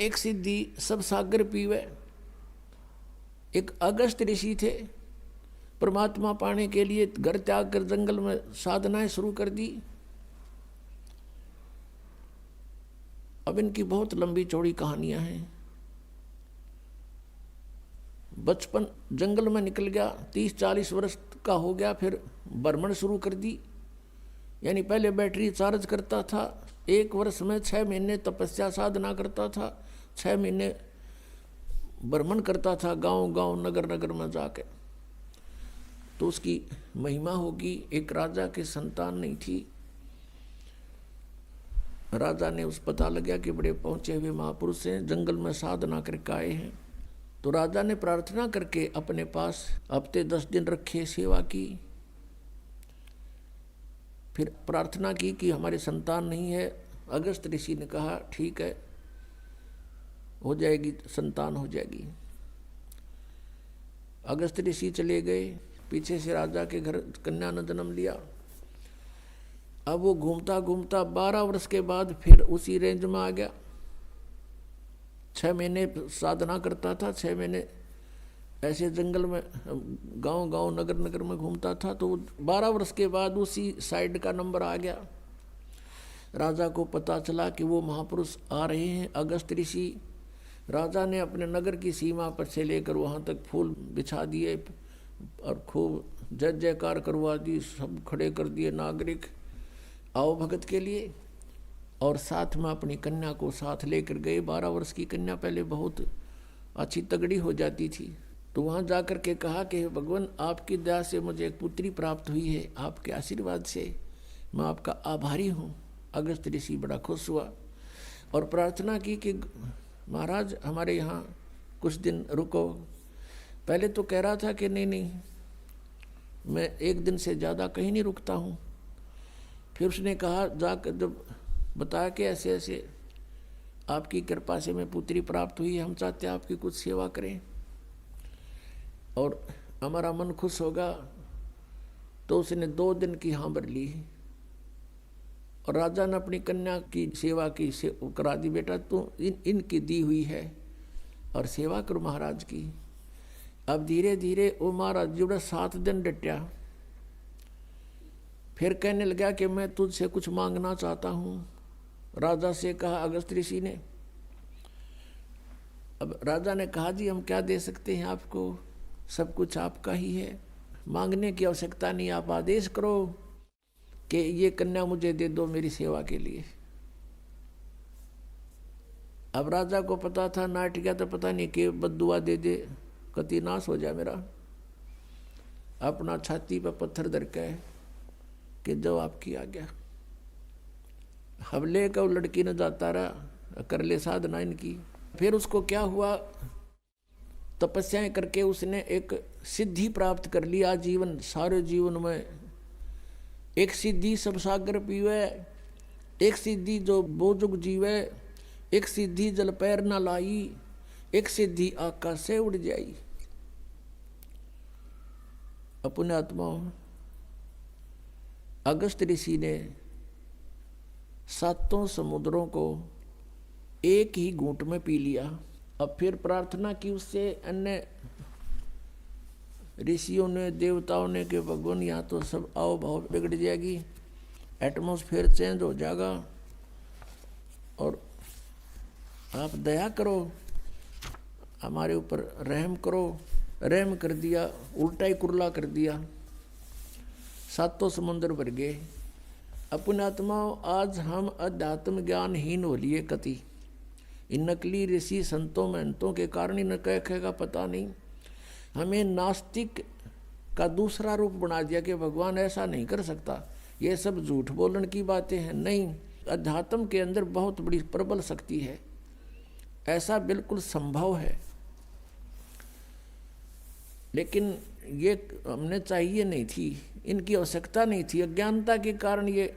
एक सिद्धि सब सागर पीवे। एक अगस्त ऋषि थे, परमात्मा पाने के लिए घर त्याग कर जंगल में साधनाएं शुरू कर दी। अब इनकी बहुत लंबी चौड़ी कहानियां हैं। बचपन जंगल में निकल गया, 30-40 वर्ष का हो गया, फिर भ्रमण शुरू कर दी। यानी पहले बैटरी चार्ज करता था, 1 वर्ष में 6 महीने तपस्या साधना करता था, 6 महीने भ्रमण करता था गांव गांव नगर नगर में जाके। तो उसकी महिमा होगी। एक राजा की संतान नहीं थी। राजा ने उस पता लगा कि बड़े पहुंचे हुए महापुरुष हैं, जंगल में साधना करके आए हैं। तो राजा ने प्रार्थना करके अपने पास हफ्ते 10 दिन रखे, सेवा की। फिर प्रार्थना की कि हमारी संतान नहीं है। अगस्त ऋषि ने कहा ठीक है, हो जाएगी, संतान हो जाएगी। अगस्त ऋषि चले गए, पीछे से राजा के घर कन्या ने जन्म लिया। अब वो घूमता घूमता 12 वर्ष के बाद फिर उसी रेंज में आ गया। 6 महीने साधना करता था, 6 महीने ऐसे जंगल में गांव गांव नगर नगर में घूमता था। तो 12 वर्ष के बाद उसी साइड का नंबर आ गया। राजा को पता चला कि वो महापुरुष आ रहे हैं, अगस्त ऋषि। राजा ने अपने नगर की सीमा पर से लेकर वहाँ तक फूल बिछा दिए और खूब जय जयकार करवा दी। सब खड़े कर दिए नागरिक, आओ भगत के लिए। और साथ में अपनी कन्या को साथ लेकर गए। 12 वर्ष की कन्या पहले बहुत अच्छी तगड़ी हो जाती थी। तो वहाँ जाकर के कहा कि भगवान, आपकी दया से मुझे एक पुत्री प्राप्त हुई है, आपके आशीर्वाद से मैं आपका आभारी हूँ। अगस्त ऋषि बड़ा खुश हुआ और प्रार्थना की कि महाराज हमारे यहाँ कुछ दिन रुको। पहले तो कह रहा था कि नहीं नहीं, मैं 1 दिन से ज़्यादा कहीं नहीं रुकता हूँ। फिर उसने कहा, जाकर जब बताया कि ऐसे ऐसे आपकी कृपा से मैं पुत्री प्राप्त हुई, हम चाहते हैं आपकी कुछ सेवा करें और हमारा मन खुश होगा। तो उसने 2 दिन की हाँ भर ली और राजा ने अपनी कन्या की सेवा की करा दी। बेटा तू इनकी दी हुई है और सेवा करो महाराज की। अब धीरे धीरे वो महाराज जुड़ा 7 दिन डटा। फिर कहने लगा कि मैं तुझसे कुछ मांगना चाहता हूँ। राजा से कहा अगस्त ऋषि ने। अब राजा ने कहा जी हम क्या दे सकते हैं आपको, सब कुछ आपका ही है, मांगने की आवश्यकता नहीं, आप आदेश करो कि ये कन्या मुझे दे दो मेरी सेवा के लिए। अब राजा को पता था नाट गया तो पता नहीं कि बद्दुआ दे दे, कति नाश हो जाए मेरा। अपना छाती पर पत्थर धर के कि जब आपकी आ गया। हवले का वो लड़की ने जाता रहा, कर ले साधना इनकी। फिर उसको क्या हुआ, तपस्याएं करके उसने एक सिद्धि प्राप्त कर ली। आजीवन सारे जीवन में एक सिद्धि सब सागर पीवे, एक सिद्धि जो बोजुग जीवे, एक सिद्धि जल पैर न लाई, एक सिद्धि आकाश से उड़ जाई। अपने आत्मा अगस्त ऋषि ने 7 समुद्रों को एक ही घूंट में पी लिया। अब फिर प्रार्थना की उससे अन्य ऋषियों ने, देवताओं ने कि भगवान यहाँ तो सब आओ भाव बिगड़ जाएगी, एटमॉस्फेयर चेंज हो जाएगा और आप दया करो, हमारे ऊपर रहम करो। रहम कर दिया, उल्टा ही कुरला कर दिया। 7 समुद्र भर गए। अपने आत्माओं आज हम अध्यात्म ज्ञानहीन हो लिए कति। इन नकली ऋषि संतों महंतों के कारण इन्हें कहेगा पता नहीं। हमें नास्तिक का दूसरा रूप बना दिया कि भगवान ऐसा नहीं कर सकता, ये सब झूठ बोलने की बातें हैं। नहीं, अध्यात्म के अंदर बहुत बड़ी प्रबल शक्ति है, ऐसा बिल्कुल संभव है। लेकिन ये हमने चाहिए नहीं थी, इनकी आवश्यकता नहीं थी। अज्ञानता के कारण ये